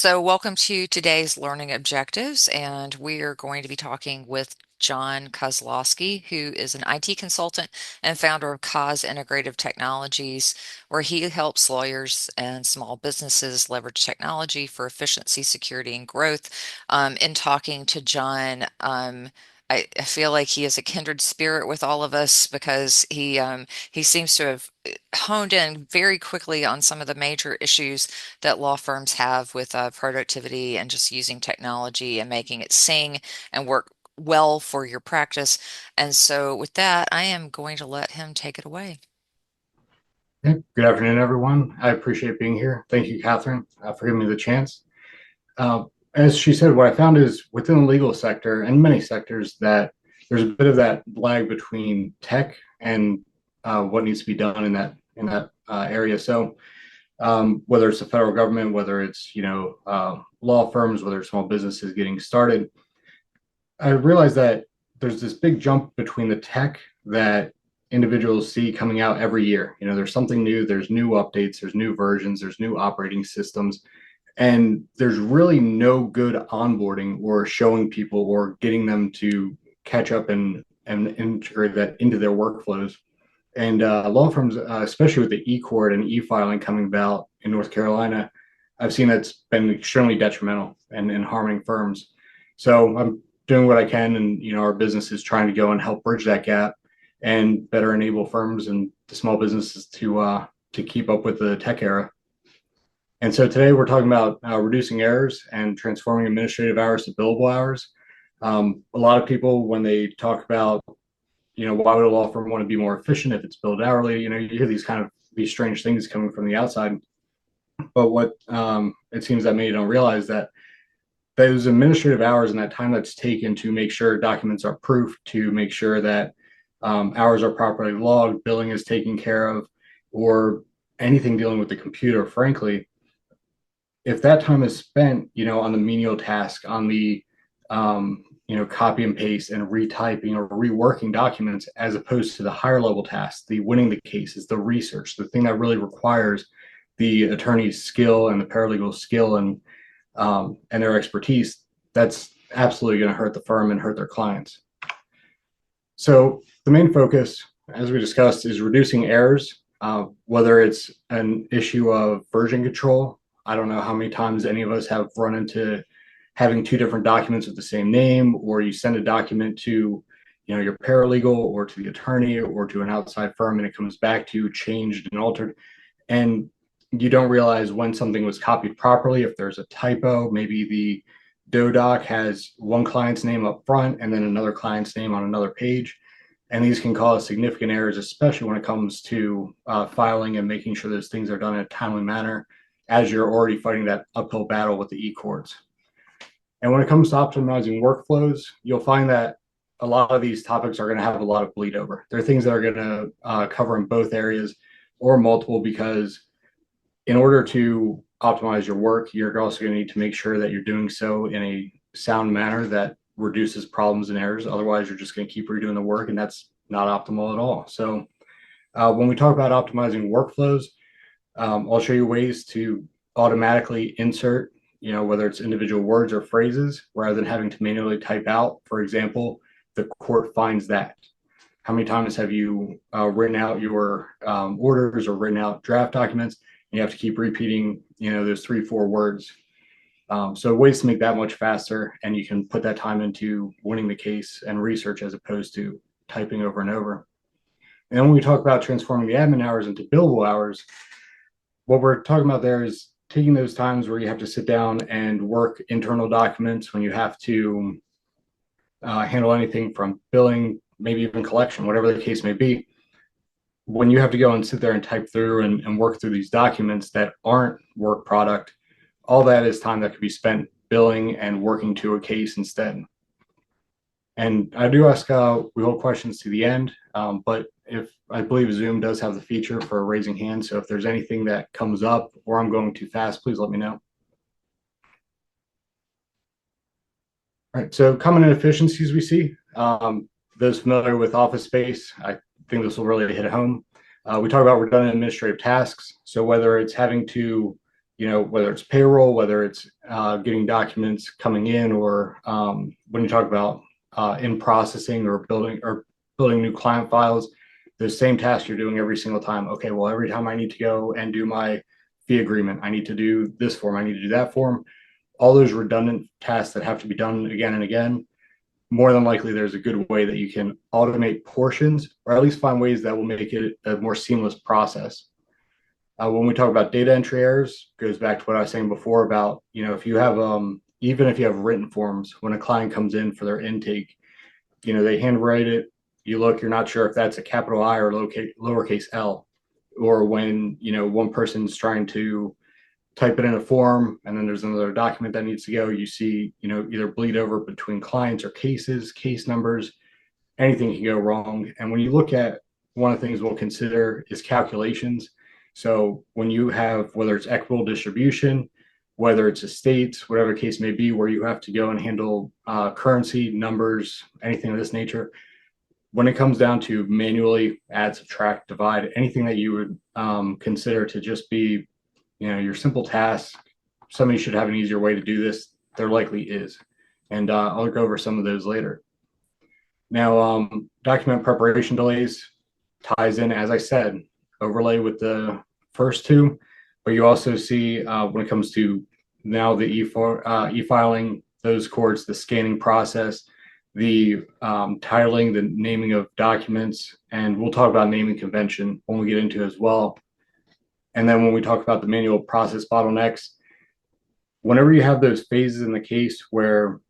So, welcome to today's learning objectives, and we are going to be talking with John Kozlowski, who is an IT consultant and founder of Cause Integrative Technologies, where he helps lawyers and small businesses leverage technology for efficiency, security, and growth. In talking to John, I feel like he is a kindred spirit with all of us because he seems to have honed in very quickly on some of the major issues that law firms have with productivity and just using technology and making it sing and work well for your practice. And so, with that, I am going to let him take it away. Hey, good afternoon, everyone. I appreciate being here. Thank you, Catherine, for giving me the chance. Uh, as she said, what I found is within the legal sector and many sectors that there's a bit of that lag between tech and what needs to be done in that area. So whether it's the federal government, whether it's law firms, whether it's small businesses getting started, I realized that there's this big jump between the tech that individuals see coming out every year. There's something new, there's new updates, there's new versions, there's new operating systems, and there's really no good onboarding or showing people or getting them to catch up and integrate that into their workflows. And law firms, especially with the e-court and e-filing coming about in North Carolina, I've seen that's been extremely detrimental and harming firms. So I'm doing what I can, and our business is trying to go and help bridge that gap and better enable firms and the small businesses to keep up with the tech era. And so today we're talking about reducing errors and transforming administrative hours to billable hours. A lot of people, when they talk about, why would a law firm want to be more efficient if it's billed hourly? You hear these strange things coming from the outside. But what it seems that many don't realize that those administrative hours and that time that's taken to make sure documents are proofed, to make sure that hours are properly logged, billing is taken care of, or anything dealing with the computer, frankly, if that time is spent, on the menial task, on the, copy and paste and retyping or reworking documents, as opposed to the higher level tasks, the winning the cases, the research, the thing that really requires the attorney's skill and the paralegal skill and their expertise, that's absolutely going to hurt the firm and hurt their clients. So the main focus, as we discussed, is reducing errors, whether it's an issue of version control. I don't know how many times any of us have run into having two different documents with the same name, or you send a document to your paralegal or to the attorney or to an outside firm, and it comes back to you changed and altered, and you don't realize when something was copied properly. If there's a typo, maybe the doc has one client's name up front and then another client's name on another page. And these can cause significant errors, especially when it comes to filing and making sure those things are done in a timely manner as you're already fighting that uphill battle with the e-courts. And when it comes to optimizing workflows, you'll find that a lot of these topics are going to have a lot of bleed over. There are things that are going to cover in both areas or multiple, because in order to optimize your work, you're also going to need to make sure that you're doing so in a sound manner that reduces problems and errors. Otherwise, you're just going to keep redoing the work, and that's not optimal at all. So when we talk about optimizing workflows, I'll show you ways to automatically insert, whether it's individual words or phrases, rather than having to manually type out. For example, the court finds that. How many times have you written out your orders or written out draft documents? And you have to keep repeating, those 3-4 words. So ways to make that much faster, and you can put that time into winning the case and research as opposed to typing over and over. And then when we talk about transforming the admin hours into billable hours, what we're talking about there is taking those times where you have to sit down and work internal documents, when you have to handle anything from billing, maybe even collection, whatever the case may be. When you have to go and sit there and type through and work through these documents that aren't work product, all that is time that could be spent billing and working to a case instead. And I do ask, we hold questions to the end, but if I believe Zoom does have the feature for raising hands. So if there's anything that comes up or I'm going too fast, please let me know. All right, so common inefficiencies we see. Those familiar with Office Space, I think this will really hit home. We talk about redundant administrative tasks. So whether it's having to, whether it's payroll, whether it's getting documents coming in, or when you talk about in processing or building new client files, the same task you're doing every single time. Okay, well, every time I need to go and do my fee agreement, I need to do this form, I need to do that form. All those redundant tasks that have to be done again and again, more than likely there's a good way that you can automate portions, or at least find ways that will make it a more seamless process. When we talk about data entry errors, goes back to what I was saying before about, if you have even if you have written forms, when a client comes in for their intake, they handwrite it, you look, you're not sure if that's a capital I or lowercase L, or when one person's trying to type it in a form and then there's another document that needs to go, you see either bleed over between clients or cases, case numbers, anything can go wrong. And when you look at, one of the things we'll consider is calculations. So when you have, whether it's equitable distribution, whether it's estates, whatever the case may be, where you have to go and handle currency, numbers, anything of this nature, when it comes down to manually add, subtract, divide, anything that you would consider to just be, your simple tasks, somebody should have an easier way to do this. There likely is. And I'll go over some of those later. Now, document preparation delays ties in, as I said, overlay with the first two, but you also see when it comes to now the e-filing, those courts, the scanning process, the titling, the naming of documents, and we'll talk about naming convention when we get into it as well. And then when we talk about the manual process bottlenecks, whenever you have those phases in the case where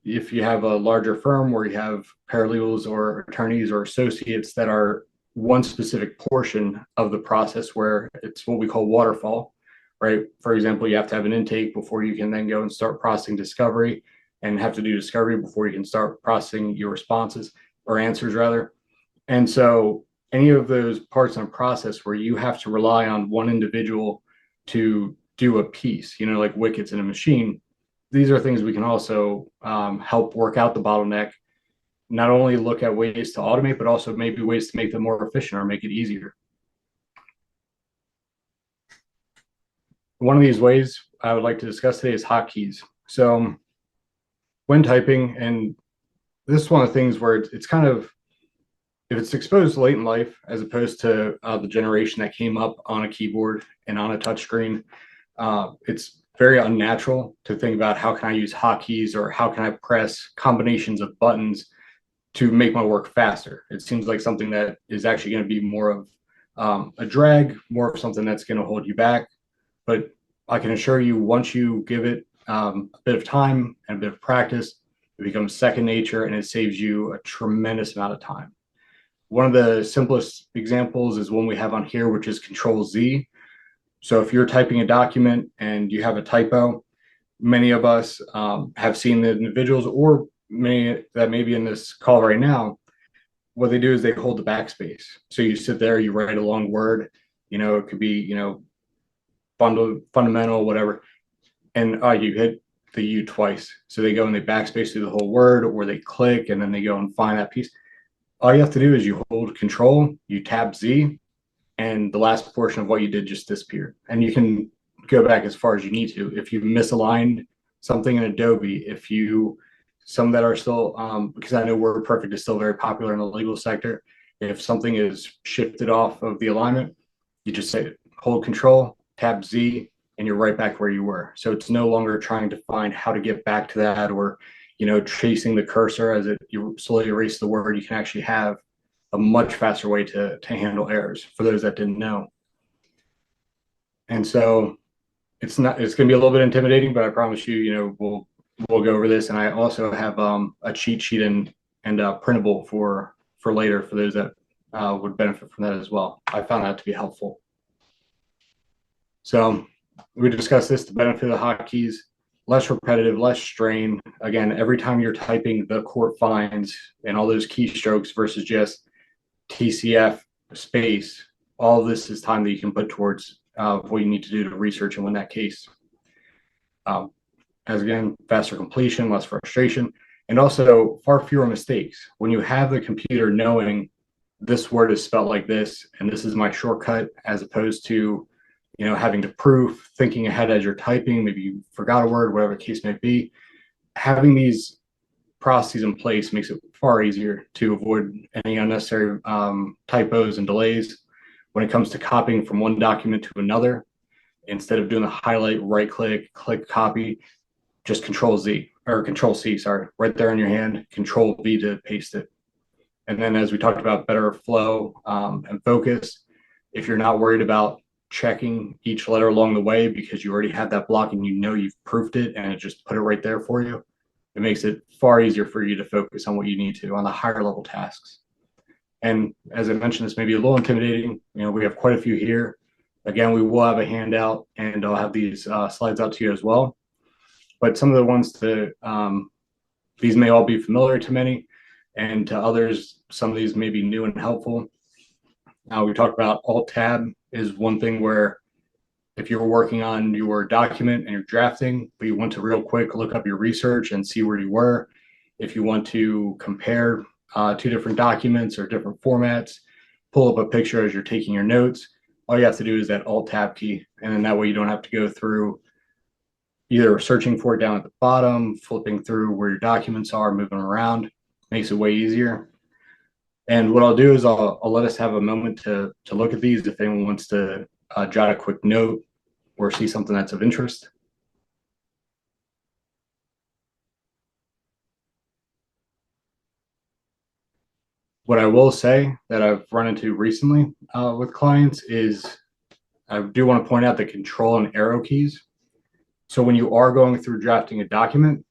if you have a larger firm where you have paralegals or attorneys or associates that are one specific portion of the process where it's what we call waterfall, right? For example, you have to have an intake before you can then go and start processing discovery, and have to do discovery before you can start processing your responses or answers rather. And so any of those parts in a process where you have to rely on one individual to do a piece, like wickets in a machine, these are things we can also help work out the bottleneck, not only look at ways to automate, but also maybe ways to make them more efficient or make it easier. One of these ways I would like to discuss today is hotkeys. So when typing, and this is one of the things where it's kind of, if it's exposed late in life, as opposed to the generation that came up on a keyboard and on a touchscreen, it's very unnatural to think about how can I use hotkeys or how can I press combinations of buttons to make my work faster. It seems like something that is actually going to be more of a drag, more of something that's going to hold you back. But I can assure you, once you give it a bit of time and a bit of practice, it becomes second nature and it saves you a tremendous amount of time. One of the simplest examples is one we have on here, which is Control Z. So if you're typing a document and you have a typo, many of us have seen the individuals, or many that may be in this call right now, what they do is they hold the backspace. So you sit there, you write a long word, it could be, fundamental, whatever, and you hit the U twice. So they go and they backspace through the whole word, or they click and then they go and find that piece. All you have to do is you hold Control, you tap Z, and the last portion of what you did just disappeared. And you can go back as far as you need to. If you misaligned something in Adobe, some that are still, because I know WordPerfect is still very popular in the legal sector, if something is shifted off of the alignment, you just say hold Control, tap Z, and you're right back where you were. So it's no longer trying to find how to get back to that, or chasing the cursor as you slowly erase the word. You can actually have a much faster way to handle errors for those that didn't know. And so it's going to be a little bit intimidating, but I promise you, we'll go over this. And I also have a cheat sheet and printable for later for those that would benefit from that as well. I found that to be helpful. So we discussed this, the benefit of the hotkeys: less repetitive, less strain. Again, every time you're typing the court finds and all those keystrokes versus just TCF space, all of this is time that you can put towards what you need to do to research and win that case. As again, faster completion, less frustration, and also far fewer mistakes. When you have the computer knowing this word is spelled like this, and this is my shortcut, as opposed to having to proof, thinking ahead as you're typing, maybe you forgot a word, whatever the case may be. Having these processes in place makes it far easier to avoid any unnecessary typos and delays when it comes to copying from one document to another. Instead of doing the highlight, right click, click copy, just Control Z or Control C, sorry, right there in your hand, Control V to paste it. And then, as we talked about, better flow and focus. If you're not worried about checking each letter along the way because you already have that block and you've proofed it and it just put it right there for you, it makes it far easier for you to focus on what you need to on the higher level tasks. And as I mentioned, this may be a little intimidating. We have quite a few here. Again, we will have a handout and I'll have these slides out to you as well. But some of the ones that these may all be familiar to many, and to others, some of these may be new and helpful. We talked about Alt Tab is one thing where if you're working on your document and you're drafting, but you want to real quick look up your research and see where you were, if you want to compare two different documents or different formats, pull up a picture as you're taking your notes, all you have to do is that Alt Tab key. And then that way you don't have to go through either searching for it down at the bottom, flipping through where your documents are, moving around, makes it way easier. And what I'll do is I'll let us have a moment to look at these if anyone wants to jot a quick note or see something that's of interest. What I will say that I've run into recently with clients is I do want to point out the control and arrow keys. So when you are going through drafting a document,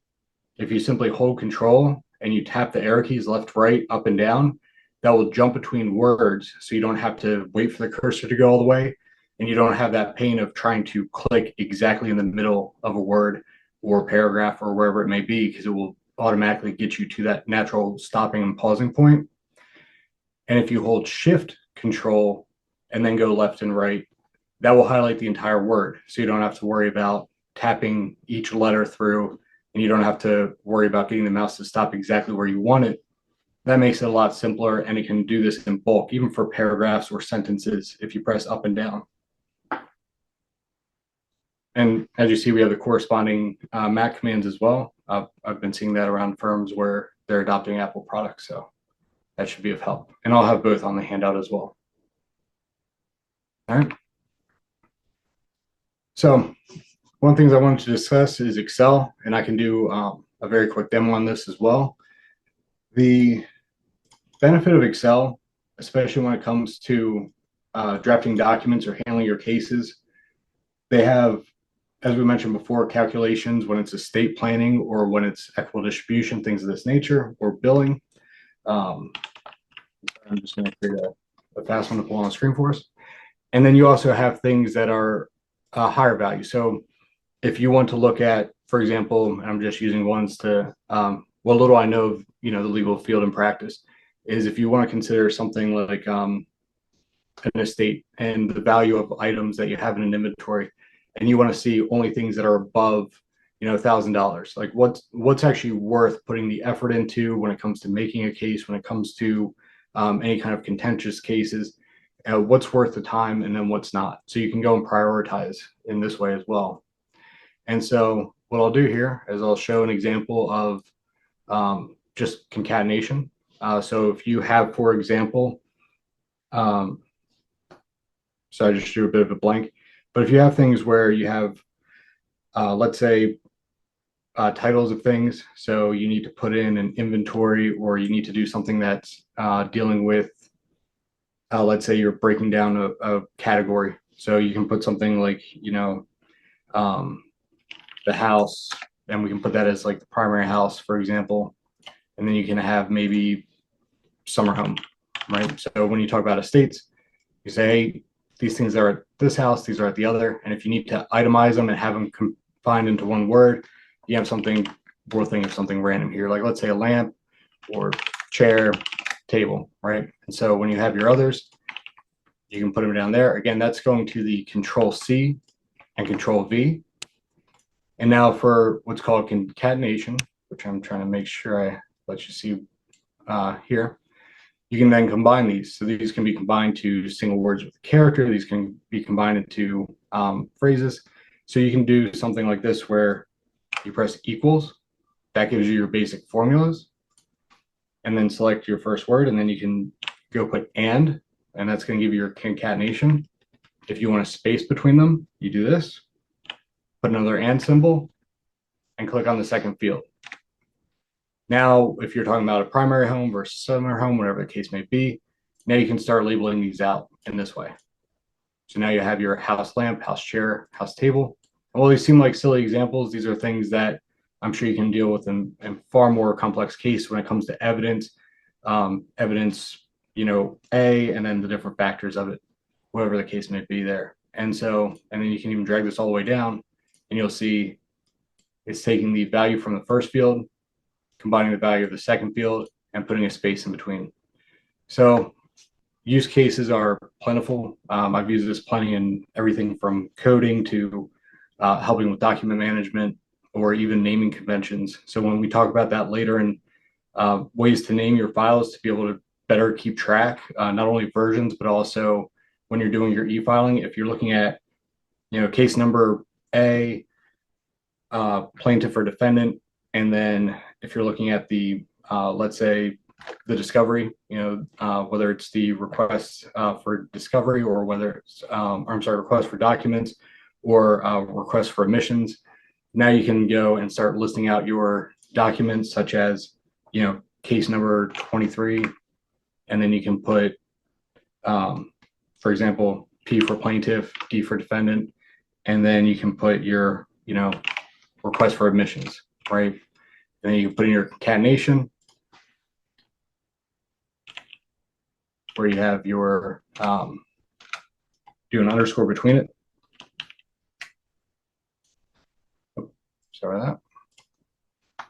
if you simply hold control and you tap the arrow keys left, right, up, and down, that will jump between words. So you don't have to wait for the cursor to go all the way. And you don't have that pain of trying to click exactly in the middle of a word or paragraph or wherever it may be, because it will automatically get you to that natural stopping and pausing point. And if you hold shift control and then go left and right, that will highlight the entire word. So you don't have to worry about tapping each letter through, and you don't have to worry about getting the mouse to stop exactly where you want it. That makes it a lot simpler, and it can do this in bulk, even for paragraphs or sentences if you press up and down. And as you see, we have the corresponding Mac commands as well. I've been seeing that around firms where they're adopting Apple products, so that should be of help. And I'll have both on the handout as well. All right. So one of the things I wanted to discuss is Excel, and I can do a very quick demo on this as well. The benefit of Excel, especially when it comes to drafting documents or handling your cases, they have, as we mentioned before, calculations when it's estate planning or when it's equitable distribution, things of this nature, or billing. I'm just going to create a fast one to pull on the screen for us. And then you also have things that are higher value. So if you want to look at, for example, I'm just using ones to, what little I know of, the legal field and practice, is if you want to consider something like an estate and the value of items that you have in an inventory, and you want to see only things that are above, $1,000, like what's actually worth putting the effort into when it comes to making a case, when it comes to any kind of contentious cases, what's worth the time and then what's not. So you can go and prioritize in this way as well. And so what I'll do here is I'll show an example of just concatenation. So if you have, for example, so I just drew a bit of a blank, but if you have things where you have, let's say, titles of things, so you need to put in an inventory or you need to do something that's dealing with, let's say you're breaking down a category. So you can put something like, the house, and we can put that as like the primary house, for example. And then you can have maybe summer home, right? So when you talk about estates, you say, hey, these things are at this house, these are at the other. And if you need to itemize them and have them combined into one word, you have something, we're thinking of something random here, like let's say a lamp or chair, table, right? And so when you have your others, you can put them down there. Again, that's going to the Control C and Control V. And now for what's called concatenation, which I'm trying to make sure I let you see here, you can then combine these. So these can be combined to single words with a character. These can be combined into phrases. So you can do something like this where you press equals. That gives you your basic formulas. And then select your first word. And then you can go put and that's going to give you your concatenation. If you want a space between them, you do this. Put another and symbol and click on the second field. Now, if you're talking about a primary home versus summer home, whatever the case may be, now you can start labeling these out in this way. So now you have your house lamp, house chair, house table. While these seem like silly examples, these are things that I'm sure you can deal with in far more complex case when it comes to evidence, evidence, A, and then the different factors of it, whatever the case may be there. And then you can even drag this all the way down and you'll see it's taking the value from the first field, combining the value of the second field, and putting a space in between. So use cases are plentiful. I've used this plenty in everything from coding to helping with document management or even naming conventions. So when we talk about that later in ways to name your files to be able to better keep track, not only versions, but also when you're doing your e-filing, if you're looking at, case number A, plaintiff or defendant, and then if you're looking at the, let's say, the discovery, whether it's the request for discovery or whether it's, request for documents or request for admissions. Now you can go and start listing out your documents such as, case number 23, and then you can put, for example, P for plaintiff, D for defendant, and then you can put your, request for admissions, right? And then you can put in your concatenation where you have your, do an underscore between it. Oh, sorry about that.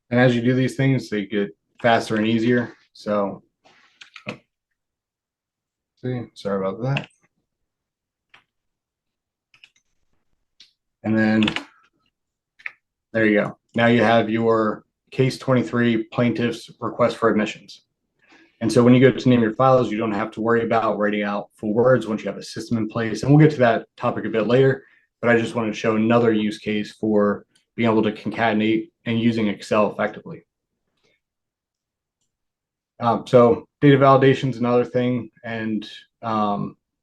And as you do these things, they get faster and easier. So, sorry about that. And then there you go. Now you have your case 23 plaintiff's request for admissions. And so when you go to name your files, you don't have to worry about writing out full words once you have a system in place. And we'll get to that topic a bit later, but I just wanted to show another use case for being able to concatenate and using Excel effectively. So data validation is another thing. And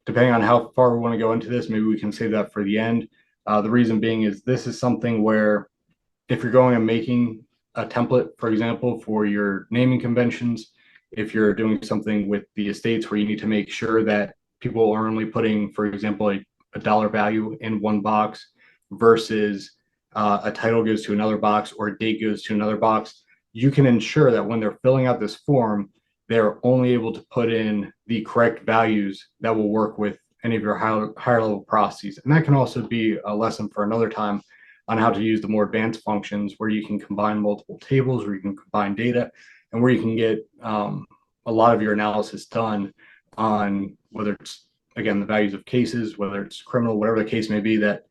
depending on how far we want to go into this, maybe we can save that for the end. The reason being is this is something where if you're going and making a template, for example, for your naming conventions, if you're doing something with the estates where you need to make sure that people are only putting, for example, a dollar value in one box versus a title goes to another box or a date goes to another box, you can ensure that when they're filling out this form, they're only able to put in the correct values that will work with any of your higher level processes. And that can also be a lesson for another time on how to use the more advanced functions where you can combine multiple tables, where you can combine data, and where you can get a lot of your analysis done on whether it's, again, the values of cases, whether it's criminal, whatever the case may be, that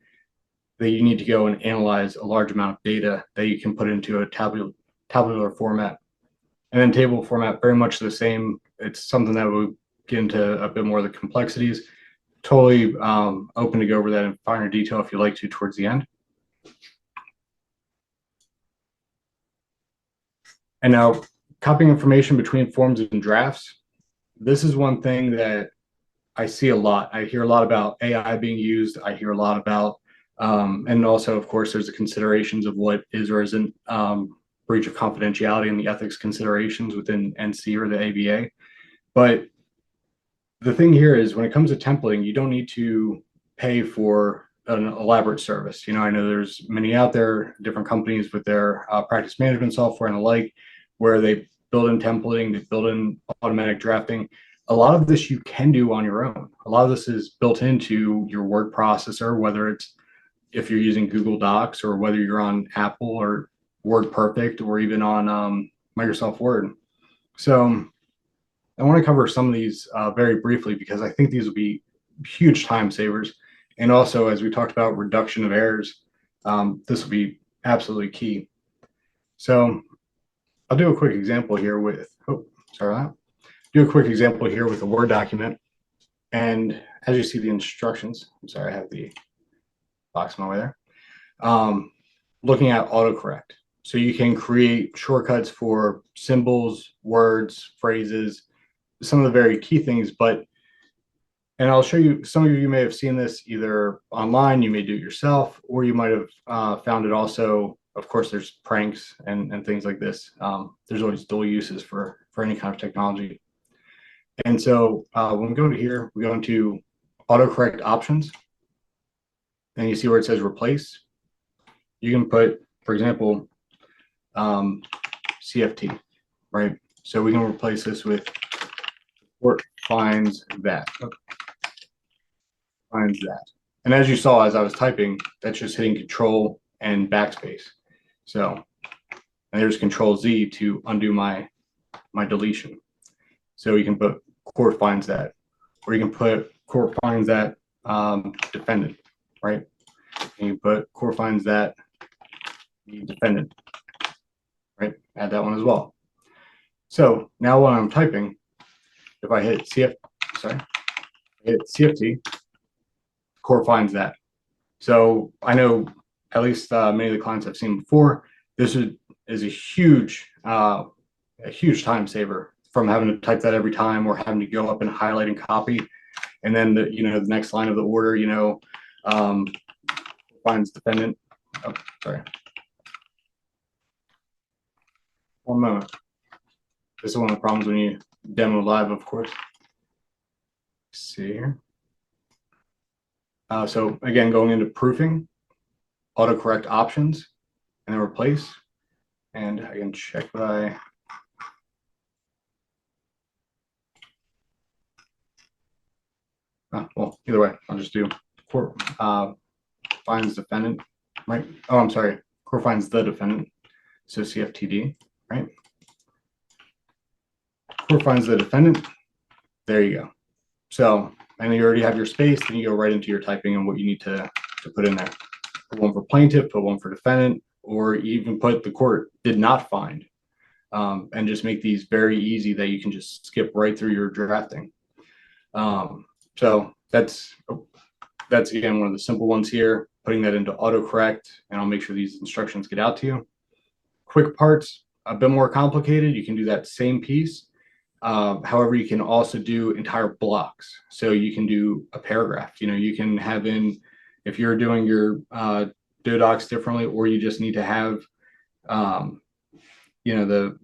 you need to go and analyze a large amount of data that you can put into a tabular format. And then table format, very much the same. It's something that would get into a bit more of the complexities. Totally open to go over that in finer detail if you'd like to towards the end. And now copying information between forms and drafts. This is one thing that I see a lot. I hear a lot about AI being used. I hear a lot about, and also, of course, there's the considerations of what is or isn't breach of confidentiality and the ethics considerations within NC or the ABA. But the thing here is when it comes to templating, you don't need to pay for an elaborate service. I know there's many out there, different companies with their practice management software and the like, where they build in templating, they build in automatic drafting. A lot of this you can do on your own. A lot of this is built into your word processor, whether it's if you're using Google Docs or whether you're on Apple or WordPerfect or even on Microsoft Word. So I want to cover some of these very briefly because I think these will be huge time savers. And also, as we talked about reduction of errors, this will be absolutely key. So I'll do a quick example here with, oh, sorry, do a quick example here with a Word document. And as you see the instructions, I'm sorry, I have the box my way there. Um, Looking at autocorrect. So you can create shortcuts for symbols, words, phrases, some of the very key things, but and I'll show you, some of you may have seen this either online, you may do it yourself, or you might have found it also. Of course, there's pranks and things like this. There's always dual uses for any kind of technology. And so when we go to here, we go into autocorrect options, and you see where it says replace. You can put, for example, CFT, right? So we can replace this with or finds that. Finds that. And as you saw, as I was typing, that's just hitting Control and backspace. So, and there's Control Z to undo my deletion. So you can put court finds that, or you can put court finds that defendant, right? And you put court finds that the defendant, right? Add that one as well. So now when I'm typing, if I hit CFT, court finds that. So I know at least many of the clients I've seen before, this is a huge time saver from having to type that every time or having to go up and highlight and copy. And then the next line of the order, finds defendant. Oh, sorry. One moment. This is one of the problems when you demo live, of course. Let's see here. So again, going into proofing, autocorrect options, and then replace. And I can check by well, either way, I'll just do court finds defendant, right? Oh, I'm sorry, court finds the defendant, so CFTD, right? Court finds the defendant. There you go. So, and you already have your space, then you go right into your typing and what you need to put in there. Put one for plaintiff, put one for defendant, or even put the court did not find, and just make these very easy that you can just skip right through your drafting. So that's again one of the simple ones here, putting that into autocorrect, and I'll make sure these instructions get out to you. Quick parts, a bit more complicated. You can do that same piece. However, you can also do entire blocks. So you can do a paragraph. You can have in, if you're doing your docs differently, or you just need to have, the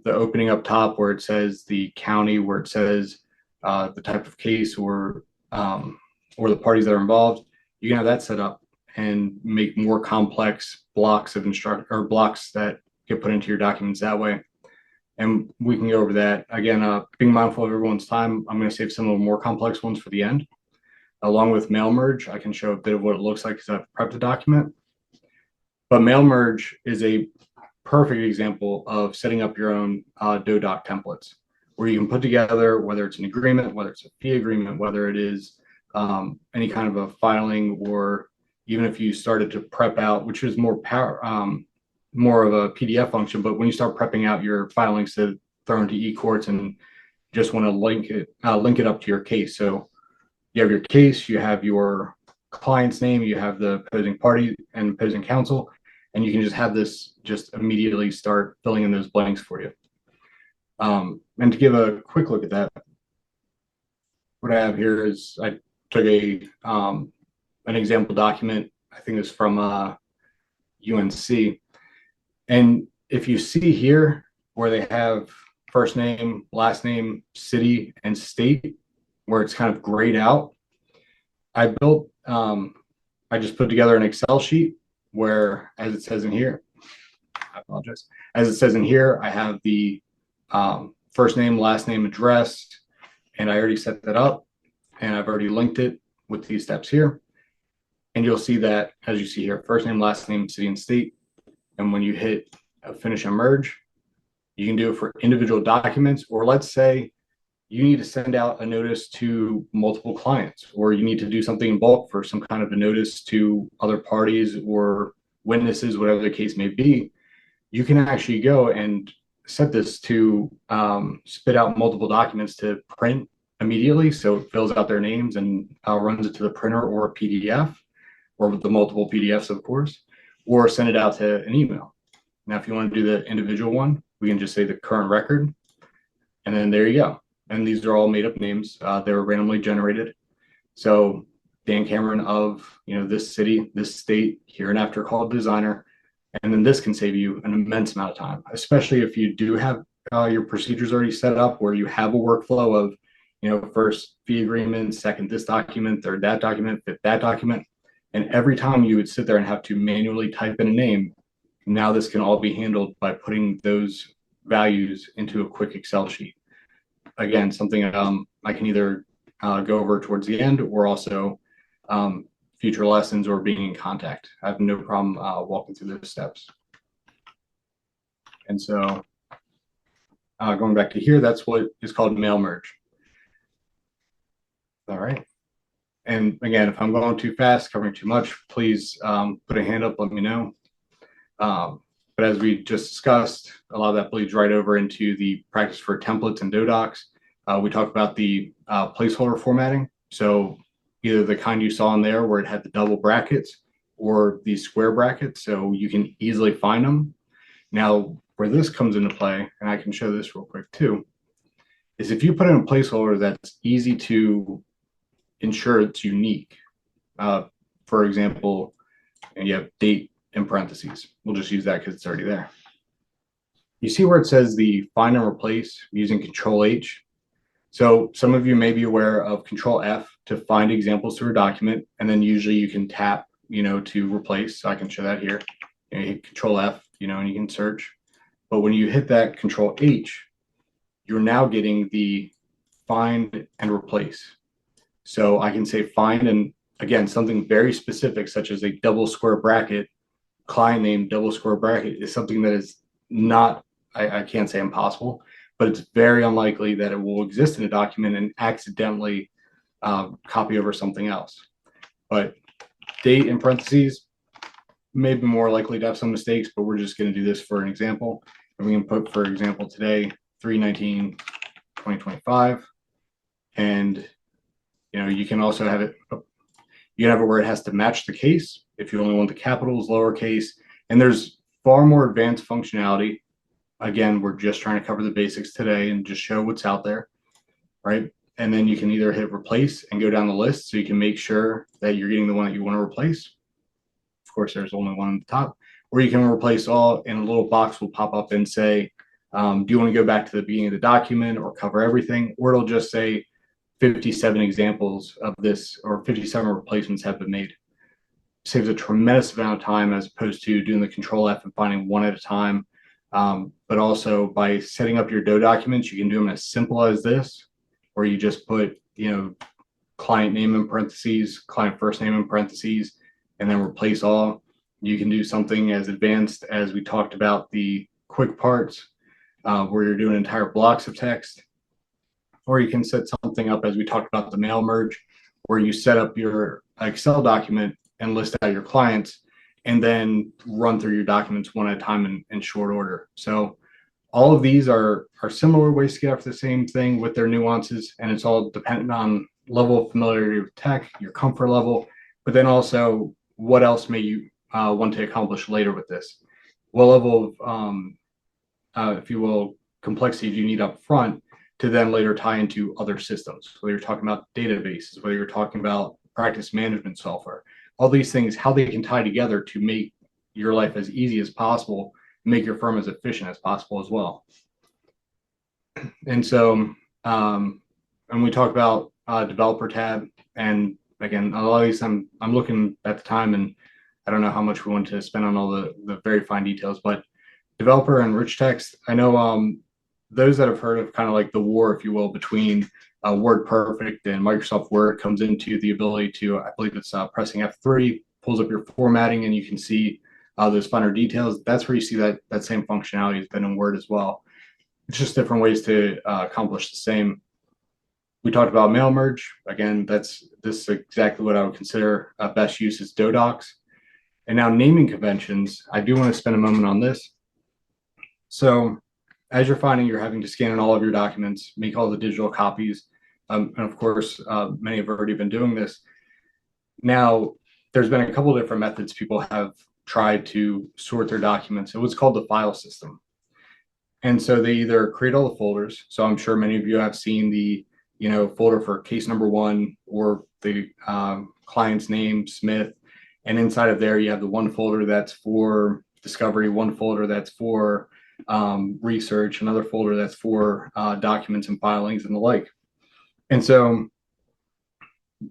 opening up top where it says the county, where it says the type of case or the parties that are involved. You can have that set up and make more complex blocks of blocks that get put into your documents that way. And we can go over that again. Being mindful of everyone's time, I'm going to save some of the more complex ones for the end. Along with mail merge, I can show a bit of what it looks like because I've prepped the document. But mail merge is a perfect example of setting up your own DoDoc templates, where you can put together, whether it's an agreement, whether it's a fee agreement, whether it is any kind of a filing, or even if you started to prep out, which is more of a PDF function, but when you start prepping out your filings to throw into e-courts and just want to link it up to your case. So you have your case, you have your client's name, you have the opposing party and opposing counsel, and you can just have this just immediately start filling in those blanks for you. And to give a quick look at that, what I have here is I took an example document. I think it's from UNC. And if you see here where they have first name, last name, city, and state, where it's kind of grayed out, I just put together an Excel sheet where, as it says in here, I apologize, as it says in here, I have the first name, last name, address, and I already set that up, and I've already linked it with these steps here. And you'll see that, as you see here, first name, last name, city, and state. And when you hit finish and merge, you can do it for individual documents, or let's say you need to send out a notice to multiple clients, or you need to do something in bulk for some kind of a notice to other parties or witnesses, whatever the case may be. You can actually go and set this to spit out multiple documents to print immediately. So it fills out their names and runs it to the printer or a PDF, or with the multiple PDFs, of course, or send it out to an email. Now, if you want to do the individual one, we can just say the current record, and then there you go. And these are all made up names. They were randomly generated. So Dan Cameron of this city, this state, here and after called designer, and then this can save you an immense amount of time, especially if you do have your procedures already set up where you have a workflow of first fee agreement, second this document, third that document, fifth that document. And every time you would sit there and have to manually type in a name, now this can all be handled by putting those values into a quick Excel sheet. Again, something I can either go over towards the end, or also future lessons or being in contact. I have no problem walking through those steps. And so going back to here, that's what is called mail merge. All right. And again, if I'm going too fast, covering too much, please put a hand up, let me know. But as we just discussed, a lot of that bleeds right over into the practice for templates and dodocs. We talked about the placeholder formatting. So either the kind you saw in there where it had the double brackets or the square brackets, so you can easily find them. Now, where this comes into play, and I can show this real quick too, is if you put in a placeholder that's easy to ensure it's unique. For example, you have date in parentheses. We'll just use that because it's already there. You see where it says the find and replace using Control H. So some of you may be aware of Control F to find examples through a document, and then usually you can tap, to replace. So I can show that here. You hit Control F, and you can search. But when you hit that Control H, you're now getting the find and replace. So I can say find, and again, something very specific, such as a double square bracket, client name, double square bracket, is something that is not, I can't say impossible, but it's very unlikely that it will exist in a document and accidentally copy over something else. But date in parentheses may be more likely to have some mistakes, but we're just going to do this for an example. And we can put, for example, today, 3/19/2025. And you can also have it, you can have it where it has to match the case if you only want the capitals, lowercase, and there's far more advanced functionality. Again, we're just trying to cover the basics today and just show what's out there, right? And then you can either hit replace and go down the list so you can make sure that you're getting the one that you want to replace. Of course, there's only one at the top, or you can replace all, and a little box will pop up and say, do you want to go back to the beginning of the document or cover everything? Or it'll just say 57 examples of this, or 57 replacements have been made. Saves a tremendous amount of time as opposed to doing the Control F and finding one at a time. But also by setting up your Do documents, you can do them as simple as this, where you just put, client name in parentheses, client first name in parentheses, and then replace all. You can do something as advanced as we talked about the quick parts, where you're doing entire blocks of text. Or you can set something up as we talked about the mail merge, where you set up your Excel document and list out your clients, and then run through your documents one at a time in short order. So all of these are similar ways to get after the same thing with their nuances, and it's all dependent on level of familiarity with tech, your comfort level, but then also what else may you want to accomplish later with this. What level of, if you will, complexity do you need up front to then later tie into other systems, whether you're talking about databases, whether you're talking about practice management software, all these things, how they can tie together to make your life as easy as possible, make your firm as efficient as possible as well. And so, when we talk about developer tab, and again, a lot of these, I'm looking at the time, and I don't know how much we want to spend on all the very fine details, but developer and rich text, I know those that have heard of kind of like the war, if you will, between WordPerfect and Microsoft Word comes into the ability to, I believe it's pressing F3, pulls up your formatting, and you can see those finer details. That's where you see that same functionality has been in Word as well. It's just different ways to accomplish the same. We talked about mail merge. Again, this is exactly what I would consider best use is dodocs. And now naming conventions, I do want to spend a moment on this. So as you're finding you're having to scan in all of your documents, make all the digital copies, and of course, many have already been doing this. Now, there's been a couple of different methods people have tried to sort their documents. It was called the file system. And so they either create all the folders. So I'm sure many of you have seen the, folder for case number one or the client's name, Smith. And inside of there, you have the one folder that's for discovery, one folder that's for research, another folder that's for documents and filings and the like. And so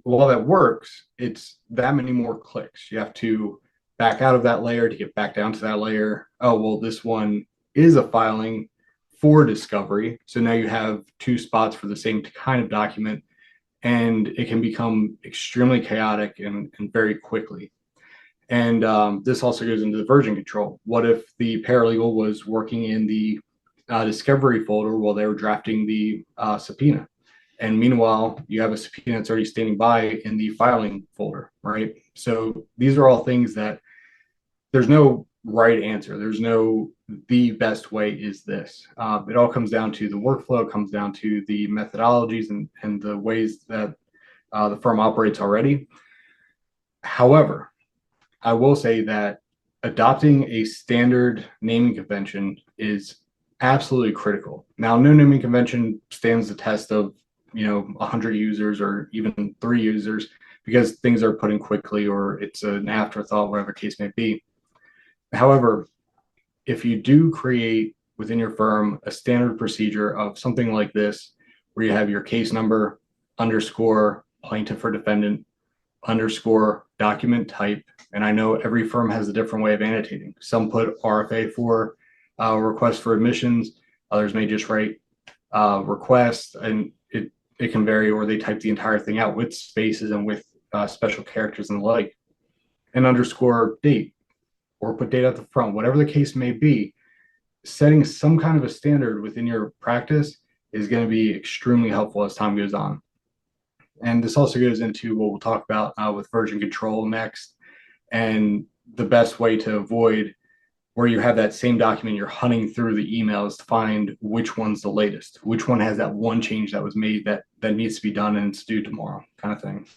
while that works, it's that many more clicks. You have to back out of that layer to get back down to that layer. Oh, well, this one is a filing for discovery. So now you have two spots for the same kind of document, and it can become extremely chaotic and very quickly. And this also goes into the version control. What if the paralegal was working in the discovery folder while they were drafting the subpoena? And meanwhile, you have a subpoena that's already standing by in the filing folder, right? So these are all things that there's no right answer. There's no the best way is this. It all comes down to the workflow, it comes down to the methodologies and the ways that the firm operates already. However, I will say that adopting a standard naming convention is absolutely critical. Now, no naming convention stands the test of 100 users or even 3 users because things are put in quickly or it's an afterthought, whatever the case may be. However, if you do create within your firm a standard procedure of something like this, where you have your case number underscore plaintiff or defendant underscore document type, and I know every firm has a different way of annotating. Some put RFA for request for admissions, others may just write request, and it can vary, or they type the entire thing out with spaces and with special characters and the like, and underscore date or put date at the front, whatever the case may be. Setting some kind of a standard within your practice is going to be extremely helpful as time goes on. And this also goes into what we'll talk about with version control next, and the best way to avoid where you have that same document, you're hunting through the emails to find which one's the latest, which one has that one change that was made that needs to be done and it's due tomorrow, kind of thing.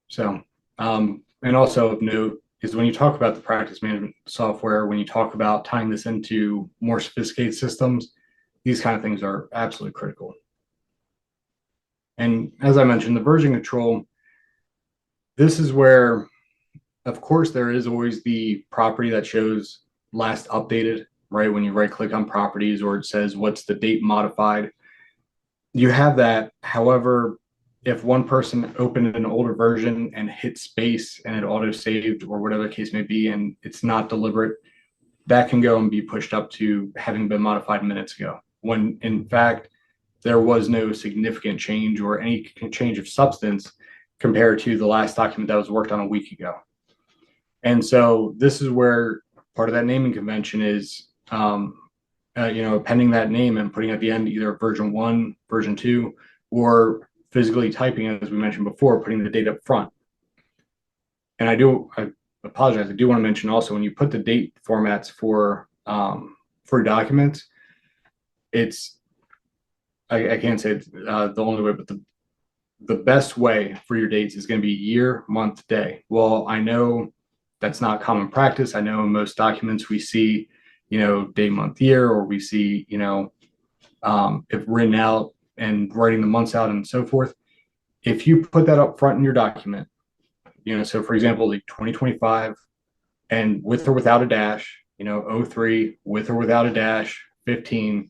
So, and also of note is when you talk about the practice management software, when you talk about tying this into more sophisticated systems, these kind of things are absolutely critical. And as I mentioned, the version control, this is where, of course, there is always the property that shows last updated, right? When you right click on properties or it says what's the date modified, you have that. However, if one person opened an older version and hit space and it auto saved or whatever the case may be, and it's not deliberate, that can go and be pushed up to having been modified minutes ago, when in fact, there was no significant change or any change of substance compared to the last document that was worked on a week ago. And so this is where part of that naming convention is, appending that name and putting at the end either version 1, version 2, or physically typing, as we mentioned before, putting the date up front. And I apologize, I do want to mention also when you put the date formats for documents, I can't say it's the only way, but the best way for your dates is going to be year, month, day. Well, I know that's not common practice. I know in most documents we see, day, month, year, or we see, if written out and writing the months out and so forth. If you put that up front in your document, so for example, like 2025 and with or without a dash, 03 with or without a dash, 15,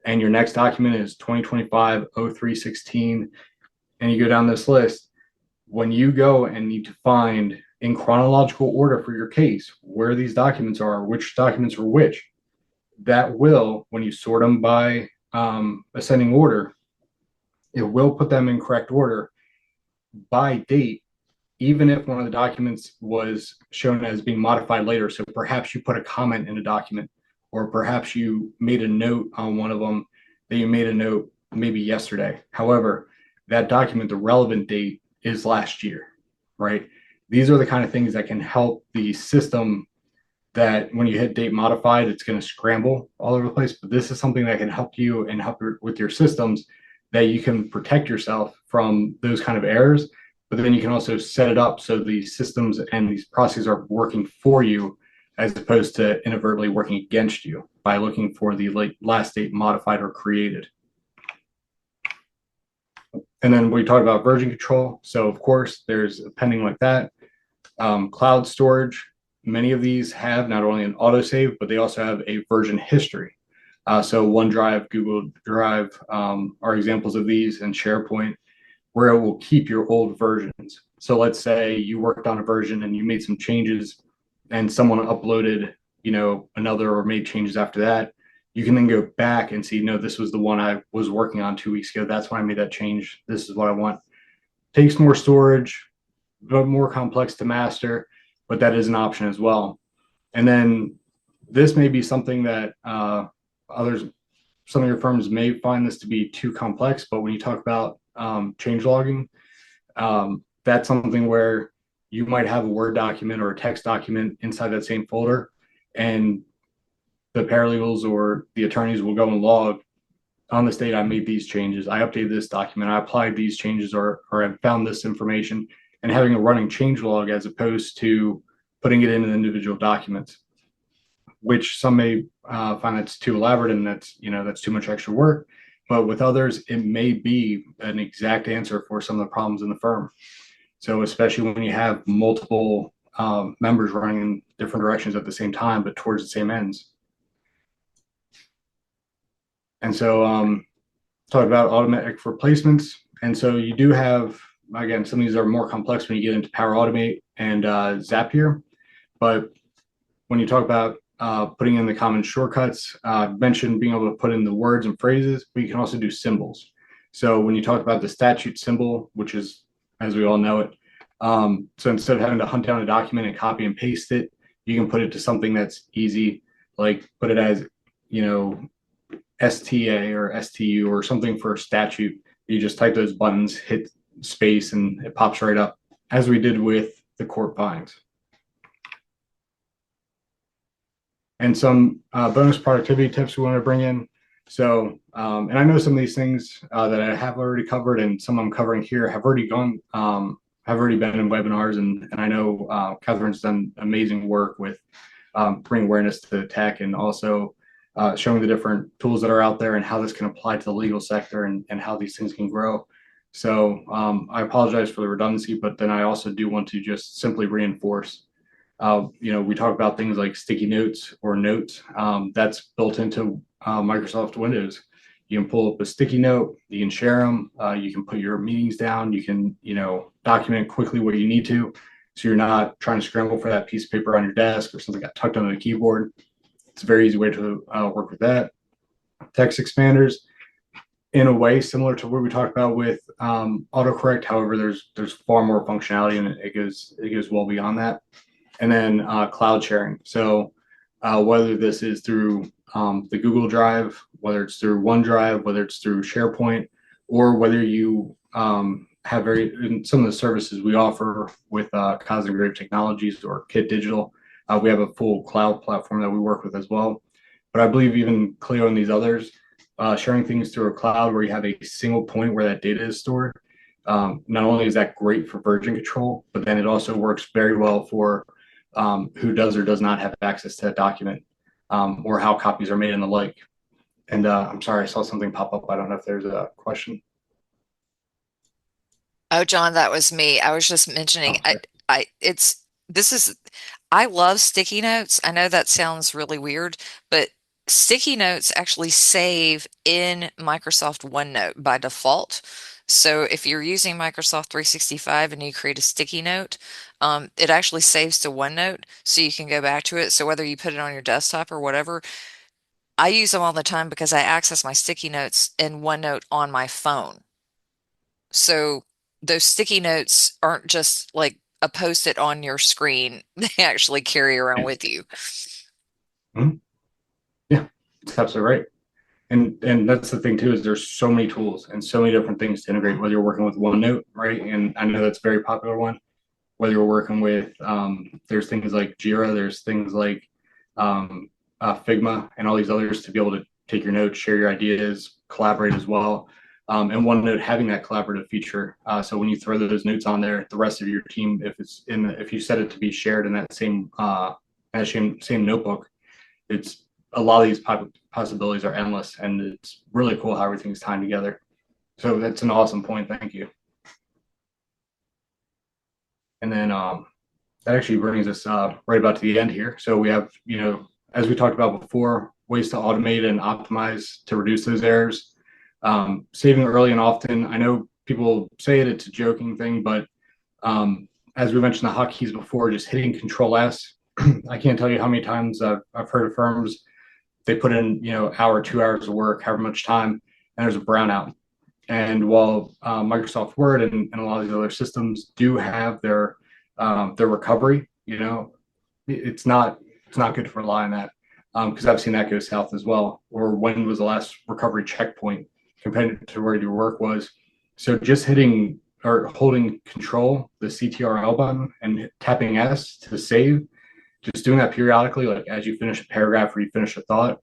and your next document is 2025 03 16, and you go down this list, when you go and need to find in chronological order for your case where these documents are, which documents were which, that will, when you sort them by ascending order, it will put them in correct order by date, even if one of the documents was shown as being modified later. So perhaps you put a comment in a document, or perhaps you made a note on one of them that you made a note maybe yesterday. However, that document, the relevant date is last year, right? These are the kind of things that can help the system that when you hit date modified, it's going to scramble all over the place. But this is something that can help you and help with your systems that you can protect yourself from those kind of errors. But then you can also set it up so the systems and these processes are working for you as opposed to inadvertently working against you by looking for the last date modified or created. And then we talked about version control. So of course, there's a pending like that. Cloud storage, many of these have not only an autosave, but they also have a version history. So OneDrive, Google Drive are examples of these, and SharePoint, where it will keep your old versions. So let's say you worked on a version and you made some changes and someone uploaded, another or made changes after that. You can then go back and see, no, this was the one I was working on 2 weeks ago. That's when I made that change. This is what I want. Takes more storage, but more complex to master, but that is an option as well. And then this may be something that others, some of your firms may find this to be too complex, but when you talk about change logging, that's something where you might have a Word document or a text document inside that same folder, and the paralegals or the attorneys will go and log on this date I made these changes, I updated this document, I applied these changes, or I found this information, and having a running change log as opposed to putting it in an individual documents, which some may find that's too elaborate and that's too much extra work. But with others, it may be an exact answer for some of the problems in the firm. So especially when you have multiple members running in different directions at the same time, but towards the same ends. And so talk about automatic replacements. And so you do have, again, some of these are more complex when you get into Power Automate and Zapier. But when you talk about putting in the common shortcuts, mentioned being able to put in the words and phrases, but you can also do symbols. So when you talk about the statute symbol, which is, as we all know it, so instead of having to hunt down a document and copy and paste it, you can put it to something that's easy, like put it as, STA or STU or something for a statute. You just type those buttons, hit space, and it pops right up, as we did with the court fines. And some bonus productivity tips we want to bring in. So, and I know some of these things that I have already covered, and some I'm covering here have already gone, have already been in webinars, and I know Catherine's done amazing work with bringing awareness to tech, and also showing the different tools that are out there and how this can apply to the legal sector, and how these things can grow. So I apologize for the redundancy, but then I also do want to just simply reinforce. We talk about things like sticky notes or notes. That's built into Microsoft Windows. You can pull up a sticky note, you can share them, you can put your meetings down, you can, document quickly what you need to. So you're not trying to scramble for that piece of paper on your desk or something got tucked under the keyboard. It's a very easy way to work with that. Text expanders, in a way similar to what we talked about with autocorrect. However, there's far more functionality, and it goes well beyond that. And then cloud sharing. So whether this is through the Google Drive, whether it's through OneDrive, whether it's through SharePoint, or whether you have in some of the services we offer with Cos Integrative Technologies or Kit Digital, we have a full cloud platform that we work with as well. But I believe even Clio and these others, sharing things through a cloud where you have a single point where that data is stored, not only is that great for version control, but then it also works very well for who does or does not have access to that document, or how copies are made and the like. And I'm sorry, I saw something pop up. I don't know if there's a question. Oh, John, that was me. I was just mentioning, Oh, okay. this is, I love sticky notes. I know that sounds really weird, but sticky notes actually save in Microsoft OneNote by default. So if you're using Microsoft 365 and you create a sticky note, it actually saves to OneNote so you can go back to it. So whether you put it on your desktop or whatever, I use them all the time because I access my sticky notes in OneNote on my phone. So those sticky notes aren't just like a post-it on your screen. They actually carry around Yeah. with you. Mhm. Yeah, that's absolutely right. And that's the thing too, is there's so many tools and so many different things to integrate, whether you're working with OneNote, right? And I know that's a very popular one. Whether you're working with there's things like Jira, there's things like um, Figma, and all these others to be able to take your notes, share your ideas, collaborate as well. And OneNote having that collaborative feature. So when you throw those notes on there, the rest of your team, if it's if you set it to be shared in that same notebook, it's a lot of these possibilities are endless, and it's really cool how everything's tied together. So that's an awesome point. Thank you. And then that actually brings us right about to the end here. So we have, as we talked about before, ways to automate and optimize to reduce those errors. Saving early and often. I know people say it's a joking thing, but as we mentioned the hotkeys before, just hitting Control S. I can't tell you how many times I've heard of firms they put in, hour, 2 hours of work, however much time, and there's a brownout. And while Microsoft Word and a lot of these other systems do have their recovery, it's not good to rely on that because I've seen that go south as well. Or when was the last recovery checkpoint compared to where your work was? So just hitting or holding Control, the CTRL button, and tapping S to save, just doing that periodically, like as you finish a paragraph or you finish a thought,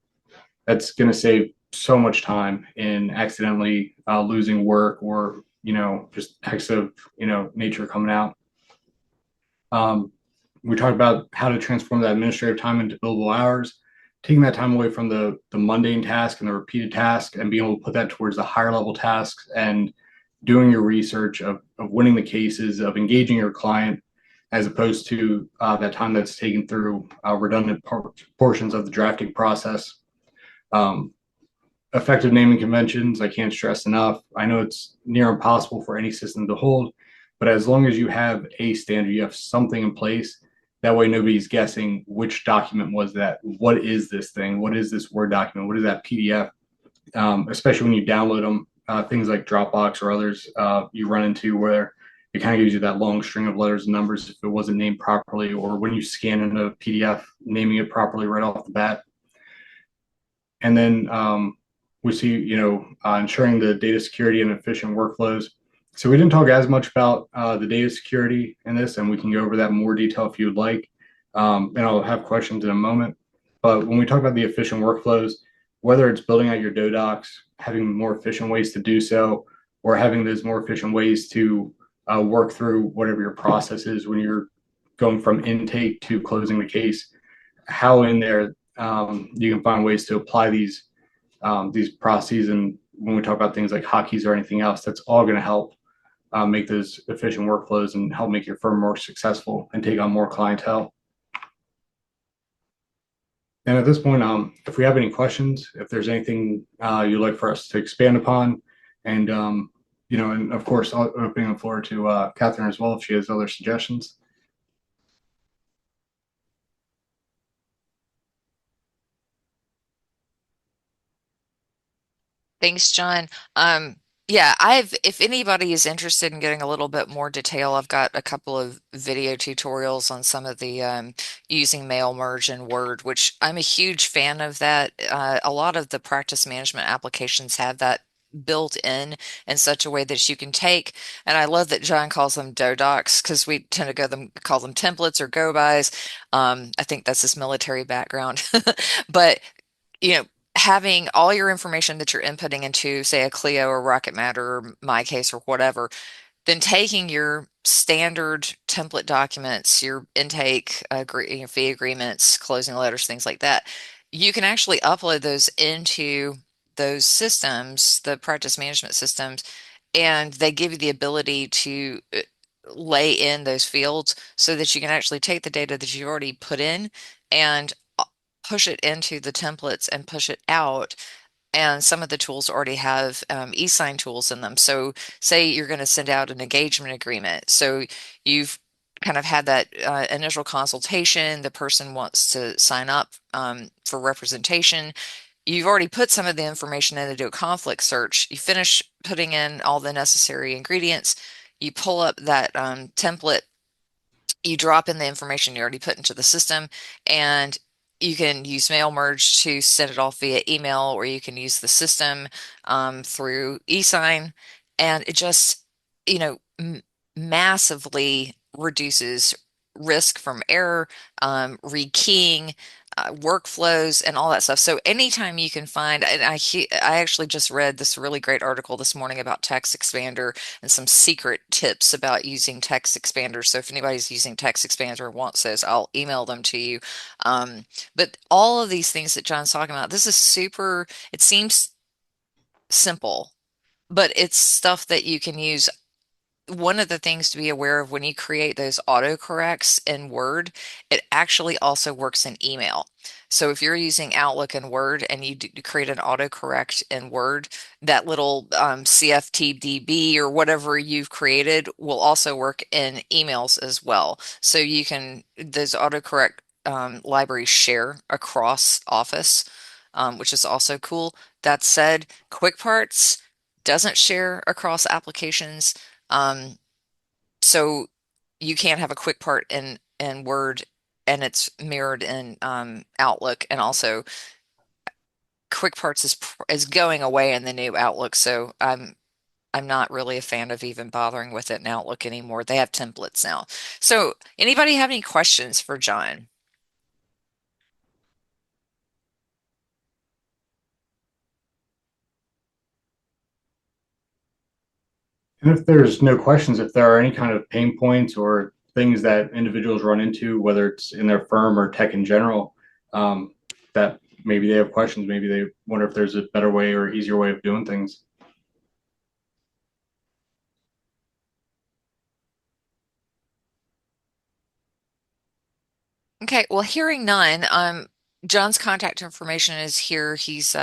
that's going to save so much time in accidentally losing work or just acts of nature coming out. um, we talked about how to transform that administrative time into billable hours, taking that time away from the mundane task and the repeated task and being able to put that towards the higher level tasks and doing your research of winning the cases, of engaging your client, as opposed to that time that's taken through redundant portions of the drafting process. um, Effective naming conventions, I can't stress enough. I know it's near impossible for any system to hold, but as long as you have a standard, you have something in place. That way, nobody's guessing which document was that. What is this thing? What is this Word document? What is that PDF? Especially when you download them, things like Dropbox or others, you run into where it kind of gives you that long string of letters and numbers if it wasn't named properly, or when you scan in a PDF, naming it properly right off the bat. And then we see, ensuring the data security and efficient workflows. So we didn't talk as much about the data security in this, and we can go over that in more detail if you would like. And I'll have questions in a moment. But when we talk about the efficient workflows, whether it's building out your docs, having more efficient ways to do so, or having those more efficient ways to work through whatever your process is when you're going from intake to closing the case, how in there you can find ways to apply these processes. And when we talk about things like hotkeys or anything else, that's all going to help make those efficient workflows and help make your firm more successful and take on more clientele. And at this point, if we have any questions, if there's anything you'd like for us to expand upon, and and of course, opening the floor to Catherine as well if she has other suggestions. Thanks, John. Yeah, if anybody is interested in getting a little bit more detail, I've got a couple of video tutorials on some of the using mail merge in Word, which I'm a huge fan of that. A lot of the practice management applications have that built in such a way that you can take, and I love that John calls them docs because we tend to call them templates or go bys. I think that's his military background, but you know, having all your information that you're inputting into, say, a Clio or Rocket Matter or my case or whatever, then taking your standard template documents, your intake, fee agreements, closing letters, things like that, you can actually upload those into those systems, the practice management systems, and they give you the ability to lay in those fields so that you can actually take the data that you already put in and push it into the templates and push it out. And some of the tools already have e-sign tools in them. So say you're going to send out an engagement agreement. So you've kind of had that initial consultation. The person wants to sign up for representation. You've already put some of the information in to do a conflict search. You finish putting in all the necessary ingredients. You pull up that template, you drop in the information you already put into the system, and you can use mail merge to send it off via email, or you can use the system through e-sign, and it just, massively reduces risk from error, rekeying, workflows, and all that stuff. So anytime you can find, and I actually just read this really great article this morning about Text Expander and some secret tips about using Text Expander. So if anybody's using Text Expander and wants those, I'll email them to you. But all of these things that John's talking about, this is super, it seems simple, but it's stuff that you can use. One of the things to be aware of when you create those autocorrects in Word, it actually also works in email. So if you're using Outlook and Word and you create an autocorrect in Word, that little CFTDB or whatever you've created will also work in emails as well. So you can, those autocorrect libraries share across Office, which is also cool. That said, Quick Parts doesn't share across applications. So you can't have a quick part in Word and it's mirrored in Outlook, and also quick parts is going away in the new Outlook. So I'm not really a fan of even bothering with it in Outlook anymore. They have templates now. So anybody have any questions for John? And if there's no questions, if there are any kind of pain points or things that individuals run into, whether it's in their firm or tech in general, that maybe they have questions, maybe they wonder if there's a better way or easier way of doing things. Okay, well, hearing none, John's contact information is here. He's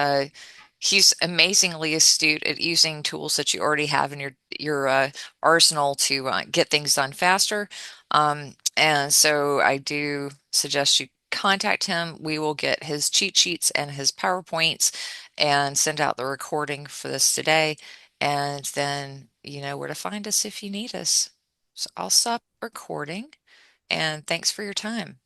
amazingly astute at using tools that you already have in your arsenal to get things done faster. And so I do suggest you contact him. We will get his cheat sheets and his PowerPoints and send out the recording for this today. And then you know where to find us if you need us. So I'll stop recording, and thanks for your time.